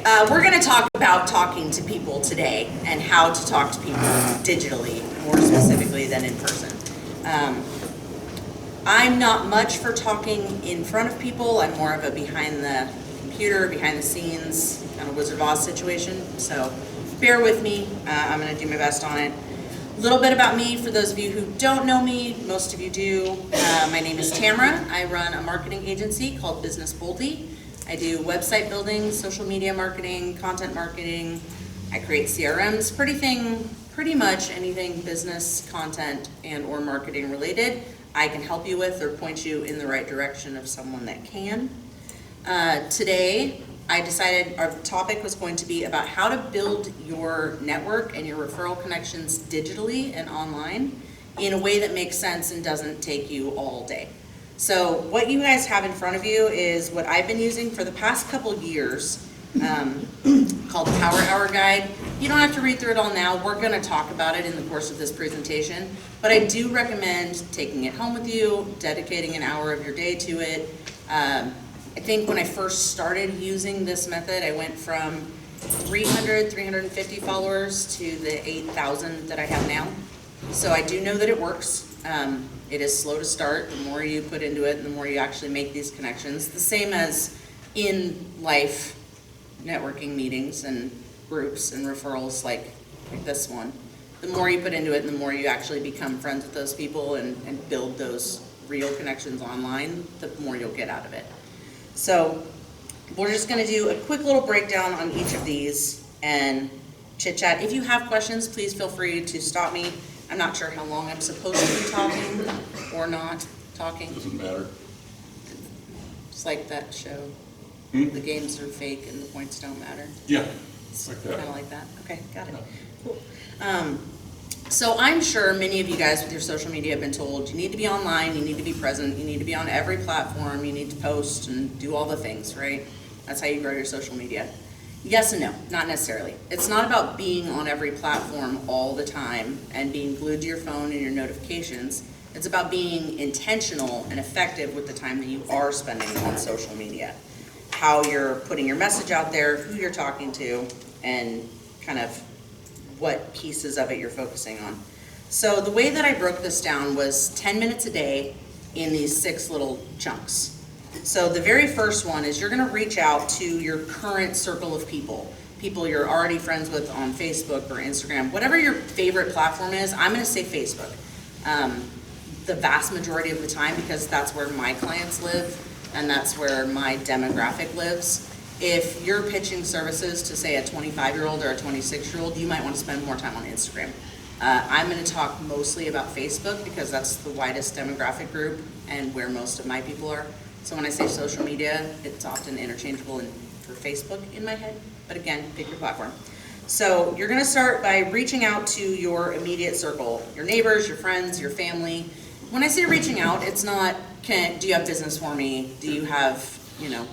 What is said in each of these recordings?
We're going to talk about talking to people today and how to talk to people digitally, more specifically than in person. I'm not much for talking in front of people. I'm more of a behind the computer, behind the scenes, kind of Wizard of Oz situation. So bear with me. I'm going to do my best on it. A little bit about me for those of you who don't know me. Most of you do. My name is Tamara. I run a marketing agency called Business Boldly. I do website building, social media marketing, content marketing. I create CRMs, pretty much anything business, content, and or marketing related. I can help you with or point you in the right direction of someone that can. Today, I decided our topic was going to be about how to build your network and your referral connections digitally and online in a way that makes sense and doesn't take you all day. So what you guys have in front of you is what I've been using for the past couple years, called the Power Hour Guide. You don't have to read through it all now. We're going to talk about it in the course of this presentation, but I do recommend taking it home with you, dedicating an hour of your day to it. I think when I first started using this method, I went from 350 followers to the 8,000 that I have now. So I do know that it works. It is slow to start. The more you put into it, the more you actually make these connections. The same as in life networking meetings and groups and referrals like this one. The more you put into it, the more you actually become friends with those people and build those real connections online, the more you'll get out of it. So we're just going to do a quick little breakdown on each of these and chit chat. If you have questions, please feel free to stop me. I'm not sure how long I'm supposed to be talking or not talking. Doesn't matter. It's like that show. The games are fake and the points don't matter. Yeah, It's like that. kind of like that. Okay, got it. Cool. So I'm sure many of you guys with your social media have been told you need to be online, you need to be present, you need to be on every platform, you need to post and do all the things, right? That's how you grow your social media. Yes and no, not necessarily. It's not about being on every platform all the time and being glued to your phone and your notifications. It's about being intentional and effective with the time that you are spending on social media. How you're putting your message out there, who you're talking to, and kind of what pieces of it you're focusing on. So the way that I broke this down was 10 minutes a day in these 6 little chunks. So the very first one is you're gonna reach out to your current circle of people you're already friends with on Facebook or Instagram, whatever your favorite platform is. I'm gonna say Facebook. The vast majority of the time, because that's where my clients live and that's where my demographic lives. If you're pitching services to, say, a 25-year-old or a 26-year-old, you might want to spend more time on Instagram. I'm going to talk mostly about Facebook because that's the widest demographic group and where most of my people are. So when I say social media, it's often interchangeable for Facebook in my head. But again, pick your platform. So you're going to start by reaching out to your immediate circle, your neighbors, your friends, your family. When I say reaching out, it's not, do you have business for me? Do you have,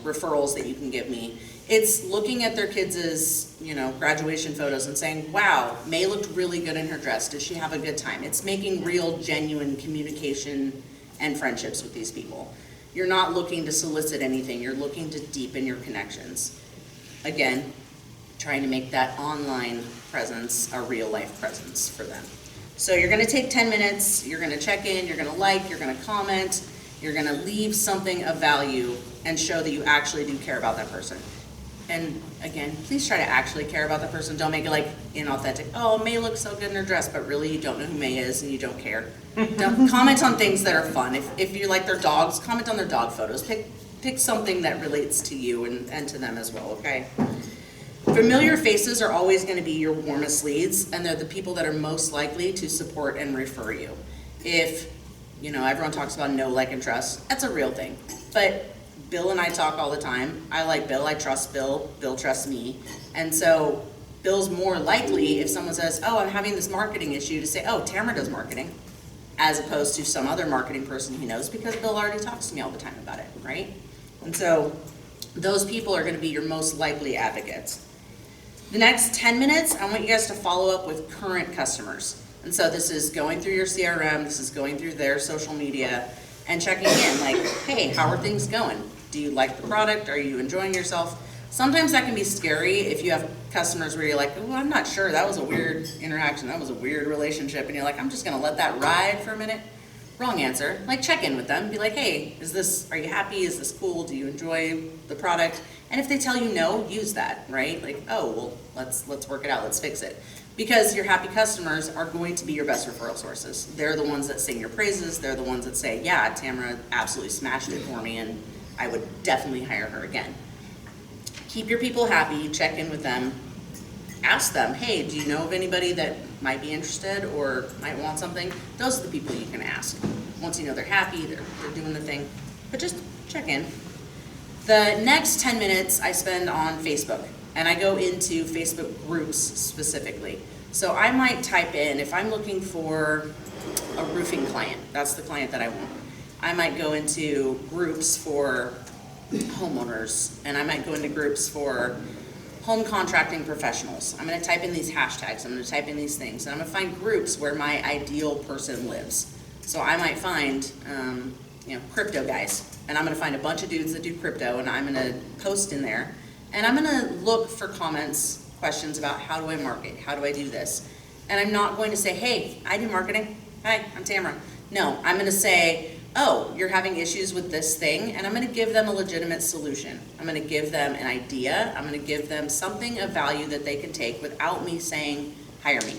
referrals that you can give me? It's looking at their kids' graduation photos and saying, wow, May looked really good in her dress. Does she have a good time? It's making real, genuine communication and friendships with these people. You're not looking to solicit anything. You're looking to deepen your connections. Again, trying to make that online presence a real life presence for them. So you're going to take 10 minutes, you're going to check in, you're going to like, you're going to comment, you're going to leave something of value and show that you actually do care about that person. And again, please try to actually care about that person. Don't make it like inauthentic. Oh, May looks so good in her dress, but really you don't know who May is and you don't care. Don't comment on things that are fun. If you like their dogs, comment on their dog photos. Pick something that relates to you and to them as well, okay? Familiar faces are always going to be your warmest leads, and they're the people that are most likely to support and refer you. If, everyone talks about know, like, and trust, that's a real thing. But Bill and I talk all the time. I like Bill, I trust Bill, Bill trusts me. And so Bill's more likely if someone says, oh, I'm having this marketing issue, to say, oh, Tamara does marketing, as opposed to some other marketing person he knows because Bill already talks to me all the time about it, right? And so those people are going to be your most likely advocates. The next 10 minutes, I want you guys to follow up with current customers. And so this is going through your CRM, this is going through their social media and checking in like, hey, how are things going? Do you like the product? Are you enjoying yourself? Sometimes that can be scary if you have customers where you're like, oh, I'm not sure, that was a weird interaction, that was a weird relationship, and you're like, I'm just gonna let that ride for a minute. Wrong answer. Like, check in with them, be like, hey, are you happy, is this cool, do you enjoy the product? And if they tell you no, use that, right? Like, oh, well, let's work it out, let's fix it. Because your happy customers are going to be your best referral sources. They're the ones that sing your praises, they're the ones that say, yeah, Tamara absolutely smashed it for me, and I would definitely hire her again. Keep your people happy, check in with them, ask them, hey, do you know of anybody that might be interested or might want something? Those are the people you can ask. Once you know they're happy, they're doing the thing, but just check in. The next 10 minutes I spend on Facebook, and I go into Facebook groups specifically. So I might type in, if I'm looking for a roofing client, that's the client that I want. I might go into groups for homeowners, and I might go into groups for home contracting professionals. I'm gonna type in these hashtags, I'm gonna type in these things, and I'm gonna find groups where my ideal person lives. So I might find, crypto guys, and I'm gonna find a bunch of dudes that do crypto, and I'm gonna post in there, and I'm gonna look for comments, questions about how do I market, how do I do this? And I'm not going to say, hey, I do marketing, hi, I'm Tamara. No, I'm gonna say, oh, you're having issues with this thing, and I'm gonna give them a legitimate solution. I'm gonna give them an idea, I'm gonna give them something of value that they can take without me saying, hire me.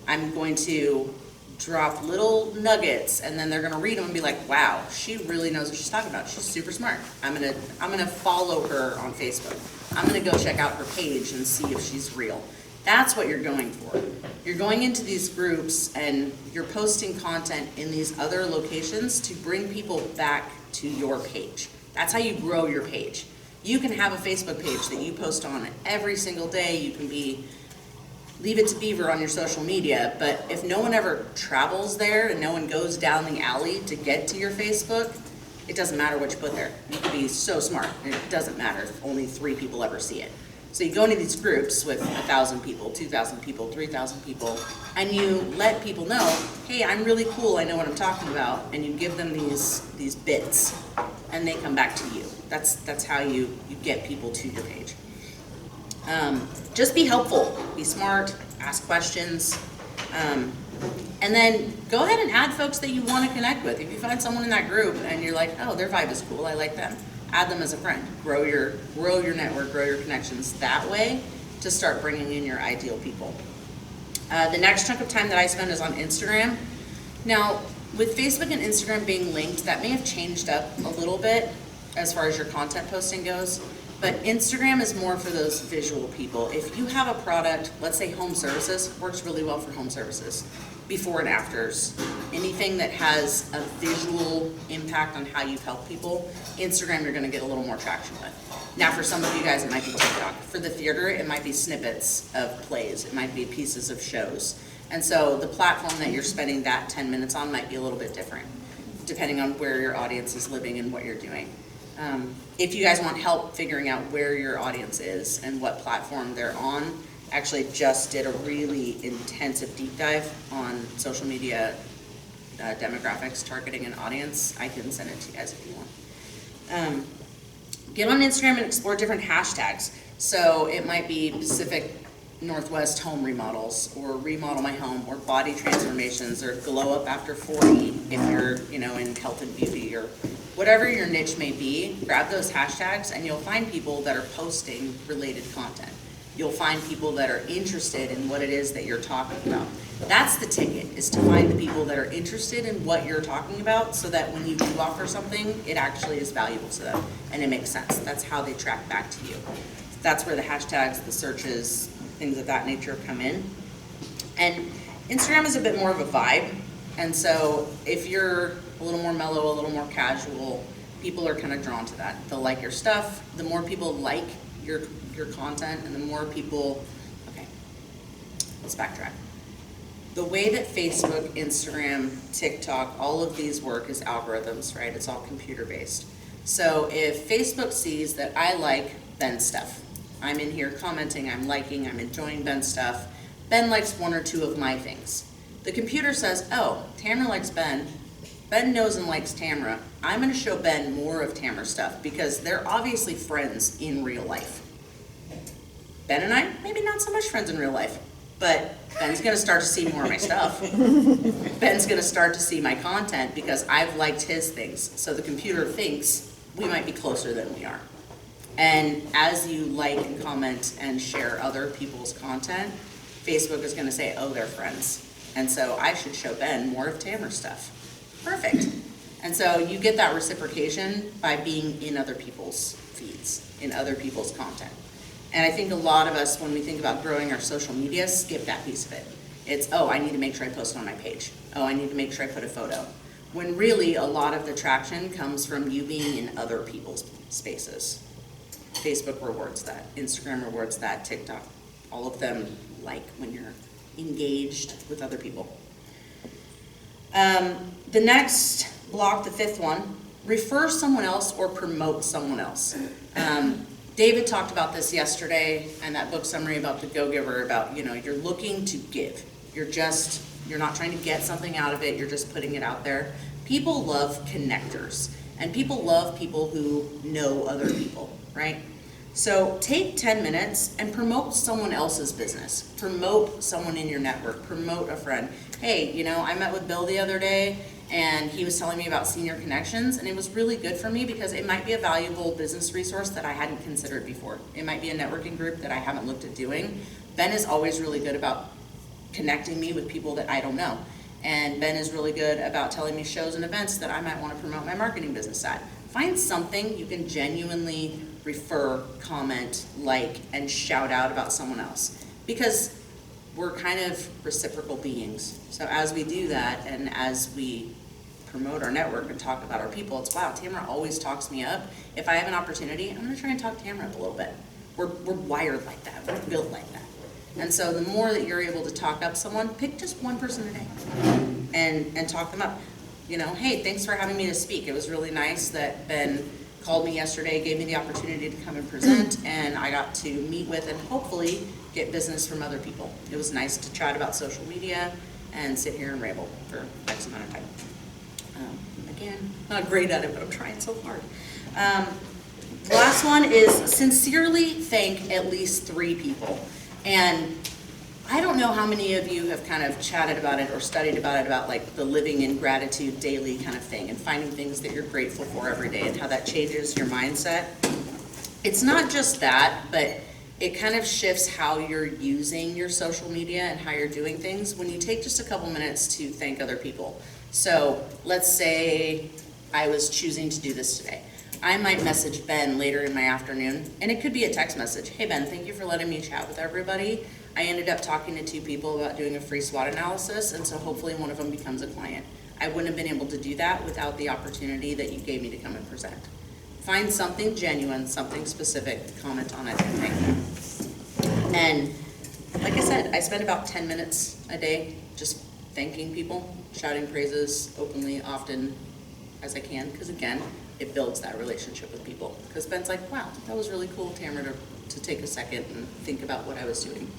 I'm going to drop little nuggets, and then they're gonna read them and be like, wow, she really knows what she's talking about, she's super smart. I'm gonna follow her on Facebook. I'm gonna go check out her page and see if she's real. That's what you're going for. You're going into these groups and you're posting content in these other locations to bring people back to your page. That's how you grow your page. You can have a Facebook page that you post on every single day. You can leave it to Beaver on your social media, but if no one ever travels there and no one goes down the alley to get to your Facebook, it doesn't matter what you put there. You can be so smart, and it doesn't matter if only 3 people ever see it. So you go into these groups with 1,000 people, 2,000 people, 3,000 people, and you let people know, hey, I'm really cool, I know what I'm talking about, and you give them these bits, and they come back to you. That's how you get people to your page. Just be helpful, be smart, ask questions, and then go ahead and add folks that you want to connect with. If you find someone in that group and you're like, oh, their vibe is cool, I like them, add them as a friend. Grow your network, grow your connections that way to start bringing in your ideal people. The next chunk of time that I spend is on Instagram. Now, with Facebook and Instagram being linked, that may have changed up a little bit as far as your content posting goes, but Instagram is more for those visual people. If you have a product, let's say home services, works really well for home services. Before and afters, anything that has a visual impact on how you've helped people, Instagram you're gonna get a little more traction with. Now for some of you guys it might be TikTok. For the theater it might be snippets of plays, it might be pieces of shows. And so the platform that you're spending that 10 minutes on might be a little bit different, depending on where your audience is living and what you're doing. If you guys want help figuring out where your audience is and what platform they're on, actually just did a really intensive deep dive on social media demographics, targeting, and audience. I can send it to you guys if you want. Get on Instagram and explore different hashtags. So it might be Pacific Northwest home remodels, or remodel my home, or body transformations, or glow up after 40 if you're in health and beauty, or whatever your niche may be. Grab those hashtags and you'll find people that are posting related content. You'll find people that are interested in what it is that you're talking about. That's the ticket, is to find the people that are interested in what you're talking about, so that when you do offer something, it actually is valuable to them and it makes sense. That's how they track back to you. That's where the hashtags, the searches, things of that nature come in. And Instagram is a bit more of a vibe, and so if you're a little more mellow, a little more casual, people are kind of drawn to that. They'll like your stuff. The more people like your content, and the more people, okay, let's backtrack. The way that Facebook, Instagram, TikTok, all of these work is algorithms, right? It's all computer based. So if Facebook sees that I like Ben's stuff, I'm in here commenting, I'm liking, I'm enjoying Ben's stuff, Ben likes 1 or 2 of my things. The computer says, oh, Tamara likes Ben, Ben knows and likes Tamara, I'm gonna show Ben more of Tamara's stuff, because they're obviously friends in real life. Ben and I, maybe not so much friends in real life, but Ben's gonna start to see more of my stuff. Ben's gonna start to see my content because I've liked his things. So the computer thinks we might be closer than we are. And as you like and comment and share other people's content, Facebook is gonna say, oh, they're friends. And so I should show Ben more of Tamara's stuff. Perfect. And so you get that reciprocation by being in other people's feeds, in other people's content. And I think a lot of us, when we think about growing our social media, skip that piece of it. It's, oh, I need to make sure I post on my page. Oh, I need to make sure I put a photo. When really a lot of the traction comes from you being in other people's spaces. Facebook rewards that, Instagram rewards that, TikTok, all of them like when you're engaged with other people. The next block, the fifth one, refer someone else or promote someone else. David talked about this yesterday and that book summary about the go-giver, about, you're looking to give. You're not trying to get something out of it, you're just putting it out there. People love connectors, and people love people who know other people, right? So take 10 minutes and promote someone else's business. Promote someone in your network, promote a friend. Hey, I met with Bill the other day and he was telling me about Senior Connections, and it was really good for me because it might be a valuable business resource that I hadn't considered before. It might be a networking group that I haven't looked at doing. Ben is always really good about connecting me with people that I don't know. And Ben is really good about telling me shows and events that I might want to promote my marketing business at. Find something you can genuinely refer, comment, like, and shout out about someone else. Because we're kind of reciprocal beings. So as we do that, and as we promote our network and talk about our people, it's, wow, Tamara always talks me up. If I have an opportunity, I'm gonna try and talk Tamara up a little bit. We're wired like that, we're built like that. And so the more that you're able to talk up someone, pick just one person a day and talk them up. Hey, thanks for having me to speak. It was really nice that Ben called me yesterday, gave me the opportunity to come and present, and I got to meet with and hopefully get business from other people. It was nice to chat about social media and sit here and ramble for X amount of time. Again, not great at it, but I'm trying so hard. Last one is sincerely thank at least 3 people. And I don't know how many of you have kind of chatted about it or studied about it, about like the living in gratitude daily kind of thing and finding things that you're grateful for every day and how that changes your mindset. It's not just that, but it kind of shifts how you're using your social media and how you're doing things when you take just a couple minutes to thank other people. So let's say I was choosing to do this today. I might message Ben later in my afternoon, and it could be a text message. Hey Ben, thank you for letting me chat with everybody. I ended up talking to 2 people about doing a free SWOT analysis, and so hopefully one of them becomes a client. I wouldn't have been able to do that without the opportunity that you gave me to come and present. Find something genuine, something specific, comment on it, and thank you. And like I said, I spend about 10 minutes a day just thanking people, shouting praises openly, often as I can, because again, it builds that relationship with people. Because Ben's like, wow, that was really cool, Tamara, to take a second and think about what I was doing.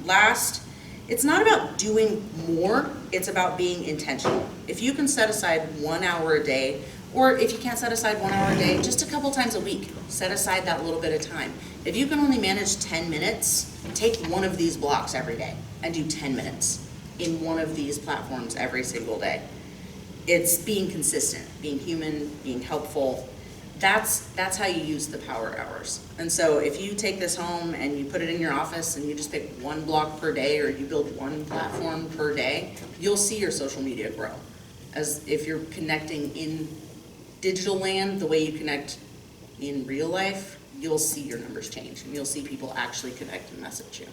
Last, it's not about doing more, it's about being intentional. If you can set aside 1 hour a day, or if you can't set aside 1 hour a day, just a couple times a week, set aside that little bit of time. If you can only manage 10 minutes, take one of these blocks every day and do 10 minutes in one of these platforms every single day. It's being consistent, being human, being helpful. That's how you use the power hours. And so if you take this home and you put it in your office and you just pick 1 block per day, or you build 1 platform per day, you'll see your social media grow. As if you're connecting in digital land the way you connect in real life, you'll see your numbers change and you'll see people actually connect and message you.